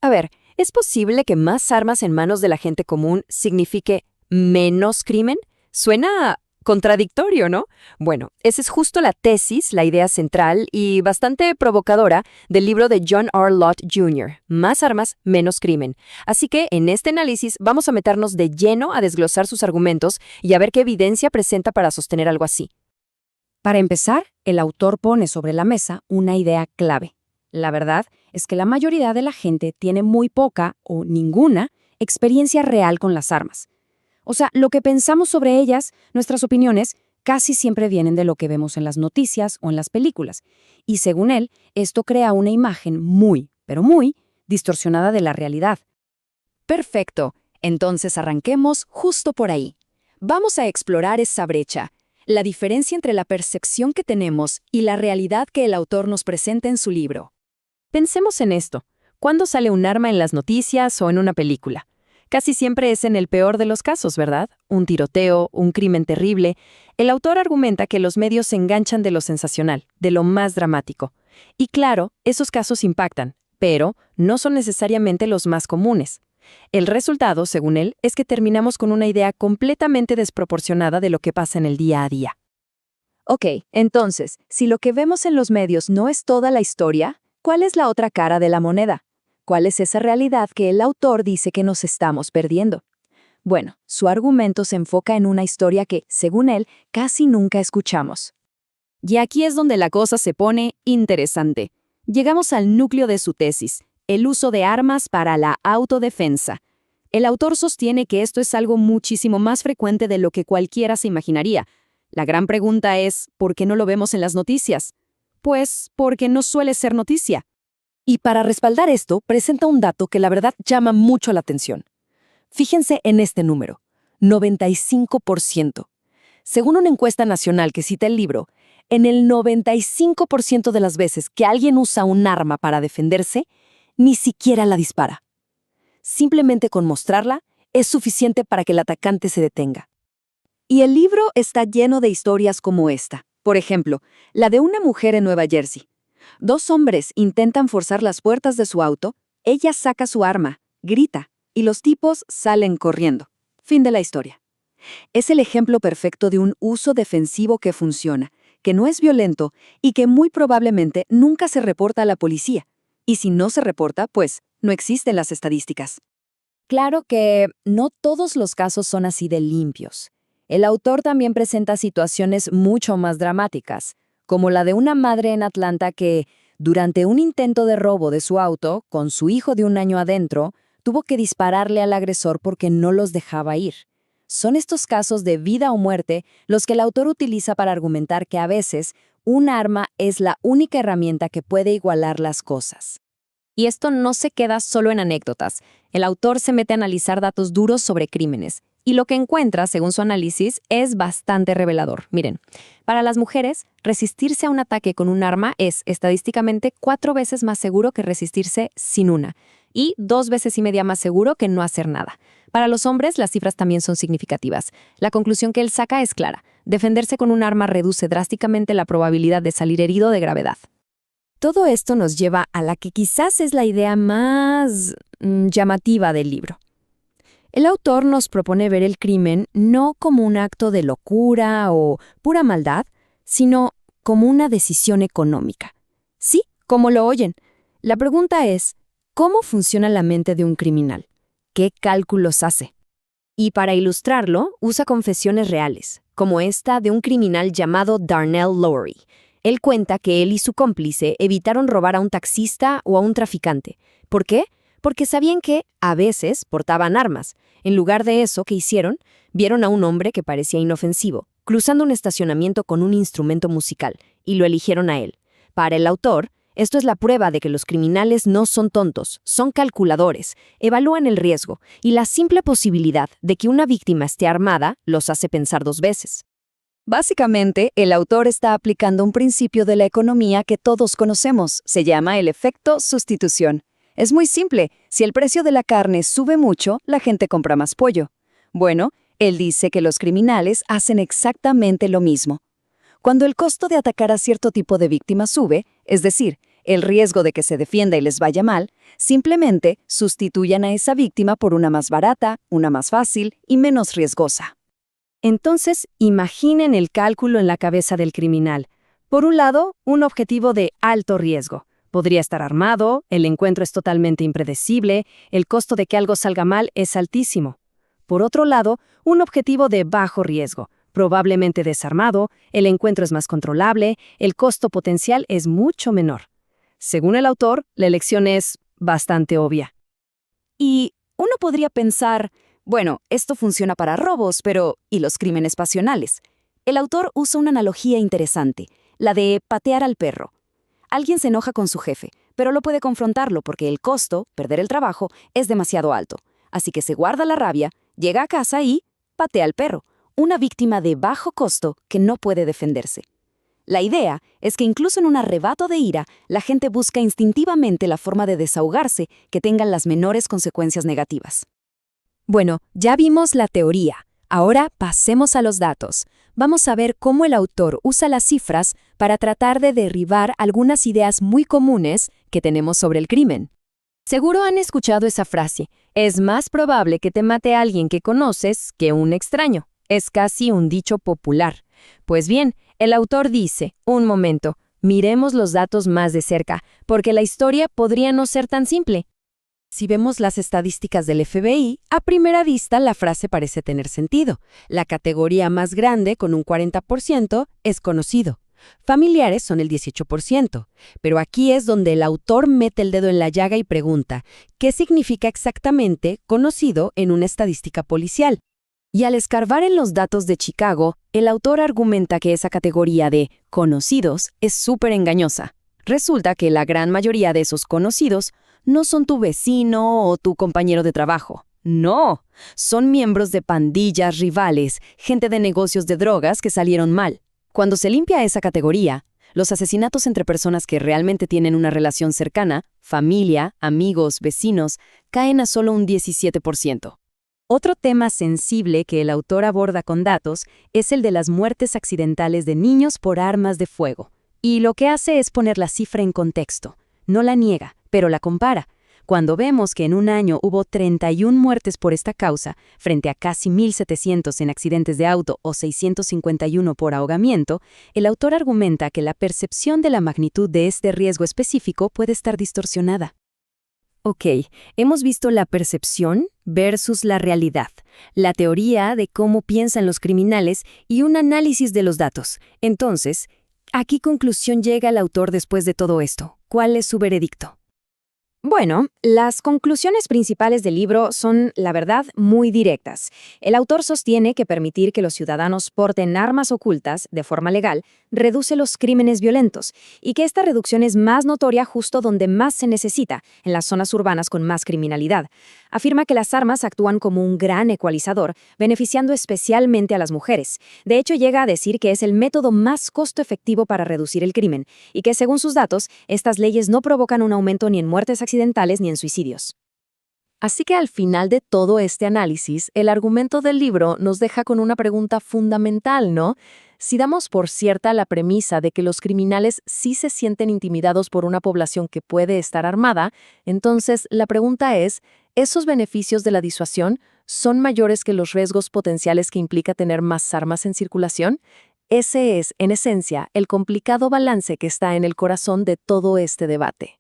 A ver, ¿es posible que más armas en manos de la gente común signifique menos crimen? Suena contradictorio, ¿no? Bueno, esa es justo la tesis, la idea central y bastante provocadora del libro de John R. Lott Jr., Más armas, menos crimen. Así que en este análisis vamos a meternos de lleno a desglosar sus argumentos y a ver qué evidencia presenta para sostener algo así. Para empezar, el autor pone sobre la mesa una idea clave. La verdad es que la mayoría de la gente tiene muy poca o ninguna experiencia real con las armas. O sea, lo que pensamos sobre ellas, nuestras opiniones, casi siempre vienen de lo que vemos en las noticias o en las películas. Y según él, esto crea una imagen muy, pero muy, distorsionada de la realidad. Perfecto. Entonces arranquemos justo por ahí. Vamos a explorar esa brecha, la diferencia entre la percepción que tenemos y la realidad que el autor nos presenta en su libro. Pensemos en esto. ¿Cuándo sale un arma en las noticias o en una película? Casi siempre es en el peor de los casos, ¿verdad? Un tiroteo, un crimen terrible. El autor argumenta que los medios se enganchan de lo sensacional, de lo más dramático. Y claro, esos casos impactan, pero no son necesariamente los más comunes. El resultado, según él, es que terminamos con una idea completamente desproporcionada de lo que pasa en el día a día. Ok, entonces, si lo que vemos en los medios no es toda la historia, ¿cuál es la otra cara de la moneda? ¿Cuál es esa realidad que el autor dice que nos estamos perdiendo? Bueno, su argumento se enfoca en una historia que, según él, casi nunca escuchamos. Y aquí es donde la cosa se pone interesante. Llegamos al núcleo de su tesis, el uso de armas para la autodefensa. El autor sostiene que esto es algo muchísimo más frecuente de lo que cualquiera se imaginaría. La gran pregunta es, ¿por qué no lo vemos en las noticias? Pues porque no suele ser noticia. Y para respaldar esto, presenta un dato que la verdad llama mucho la atención. Fíjense en este número, 95%. Según una encuesta nacional que cita el libro, en el 95% de las veces que alguien usa un arma para defenderse, ni siquiera la dispara. Simplemente con mostrarla es suficiente para que el atacante se detenga. Y el libro está lleno de historias como esta. Por ejemplo, la de una mujer en Nueva Jersey. 2 hombres intentan forzar las puertas de su auto, ella saca su arma, grita, y los tipos salen corriendo. Fin de la historia. Es el ejemplo perfecto de un uso defensivo que funciona, que no es violento y que muy probablemente nunca se reporta a la policía. Y si no se reporta, pues, no existen las estadísticas. Claro que no todos los casos son así de limpios. El autor también presenta situaciones mucho más dramáticas, como la de una madre en Atlanta que, durante un intento de robo de su auto, con su hijo de 1 año adentro, tuvo que dispararle al agresor porque no los dejaba ir. Son estos casos de vida o muerte los que el autor utiliza para argumentar que a veces un arma es la única herramienta que puede igualar las cosas. Y esto no se queda solo en anécdotas. El autor se mete a analizar datos duros sobre crímenes. Y lo que encuentra, según su análisis, es bastante revelador. Miren, para las mujeres, resistirse a un ataque con un arma es estadísticamente 4 veces más seguro que resistirse sin una, y 2 veces y media más seguro que no hacer nada. Para los hombres, las cifras también son significativas. La conclusión que él saca es clara. Defenderse con un arma reduce drásticamente la probabilidad de salir herido de gravedad. Todo esto nos lleva a la que quizás es la idea más llamativa del libro. El autor nos propone ver el crimen no como un acto de locura o pura maldad, sino como una decisión económica. Sí, como lo oyen. La pregunta es, ¿cómo funciona la mente de un criminal? ¿Qué cálculos hace? Y para ilustrarlo, usa confesiones reales, como esta de un criminal llamado Darnell Lowry. Él cuenta que él y su cómplice evitaron robar a un taxista o a un traficante. ¿Por qué? Porque sabían que, a veces, portaban armas. En lugar de eso, ¿qué hicieron? Vieron a un hombre que parecía inofensivo, cruzando un estacionamiento con un instrumento musical, y lo eligieron a él. Para el autor, esto es la prueba de que los criminales no son tontos, son calculadores, evalúan el riesgo, y la simple posibilidad de que una víctima esté armada los hace pensar 2 veces. Básicamente, el autor está aplicando un principio de la economía que todos conocemos. Se llama el efecto sustitución. Es muy simple. Si el precio de la carne sube mucho, la gente compra más pollo. Bueno, él dice que los criminales hacen exactamente lo mismo. Cuando el costo de atacar a cierto tipo de víctima sube, es decir, el riesgo de que se defienda y les vaya mal, simplemente sustituyan a esa víctima por una más barata, una más fácil y menos riesgosa. Entonces, imaginen el cálculo en la cabeza del criminal. Por un lado, un objetivo de alto riesgo. Podría estar armado, el encuentro es totalmente impredecible, el costo de que algo salga mal es altísimo. Por otro lado, un objetivo de bajo riesgo. Probablemente desarmado, el encuentro es más controlable, el costo potencial es mucho menor. Según el autor, la elección es bastante obvia. Y uno podría pensar, bueno, esto funciona para robos, pero ¿y los crímenes pasionales? El autor usa una analogía interesante, la de patear al perro. Alguien se enoja con su jefe, pero no puede confrontarlo porque el costo, perder el trabajo, es demasiado alto. Así que se guarda la rabia, llega a casa y patea al perro, una víctima de bajo costo que no puede defenderse. La idea es que incluso en un arrebato de ira, la gente busca instintivamente la forma de desahogarse que tengan las menores consecuencias negativas. Bueno, ya vimos la teoría. Ahora pasemos a los datos. Vamos a ver cómo el autor usa las cifras para tratar de derribar algunas ideas muy comunes que tenemos sobre el crimen. Seguro han escuchado esa frase: es más probable que te mate alguien que conoces que un extraño. Es casi un dicho popular. Pues bien, el autor dice, un momento, miremos los datos más de cerca, porque la historia podría no ser tan simple. Si vemos las estadísticas del FBI, a primera vista la frase parece tener sentido. La categoría más grande, con un 40%, es conocido. Familiares son el 18%. Pero aquí es donde el autor mete el dedo en la llaga y pregunta, ¿qué significa exactamente conocido en una estadística policial? Y al escarbar en los datos de Chicago, el autor argumenta que esa categoría de conocidos es súper engañosa. Resulta que la gran mayoría de esos conocidos no son tu vecino o tu compañero de trabajo. No, son miembros de pandillas rivales, gente de negocios de drogas que salieron mal. Cuando se limpia esa categoría, los asesinatos entre personas que realmente tienen una relación cercana, familia, amigos, vecinos, caen a solo un 17%. Otro tema sensible que el autor aborda con datos es el de las muertes accidentales de niños por armas de fuego. Y lo que hace es poner la cifra en contexto. No la niega, pero la compara. Cuando vemos que en un año hubo 31 muertes por esta causa, frente a casi 1.700 en accidentes de auto o 651 por ahogamiento, el autor argumenta que la percepción de la magnitud de este riesgo específico puede estar distorsionada. Ok, hemos visto la percepción versus la realidad, la teoría de cómo piensan los criminales y un análisis de los datos. Entonces, ¿a qué conclusión llega el autor después de todo esto? ¿Cuál es su veredicto? Bueno, las conclusiones principales del libro son, la verdad, muy directas. El autor sostiene que permitir que los ciudadanos porten armas ocultas de forma legal reduce los crímenes violentos y que esta reducción es más notoria justo donde más se necesita, en las zonas urbanas con más criminalidad. Afirma que las armas actúan como un gran ecualizador, beneficiando especialmente a las mujeres. De hecho, llega a decir que es el método más costo efectivo para reducir el crimen y que, según sus datos, estas leyes no provocan un aumento ni en muertes accidentales ni en suicidios. Así que al final de todo este análisis, el argumento del libro nos deja con una pregunta fundamental, ¿no? Si damos por cierta la premisa de que los criminales sí se sienten intimidados por una población que puede estar armada, entonces la pregunta es, ¿esos beneficios de la disuasión son mayores que los riesgos potenciales que implica tener más armas en circulación? Ese es, en esencia, el complicado balance que está en el corazón de todo este debate.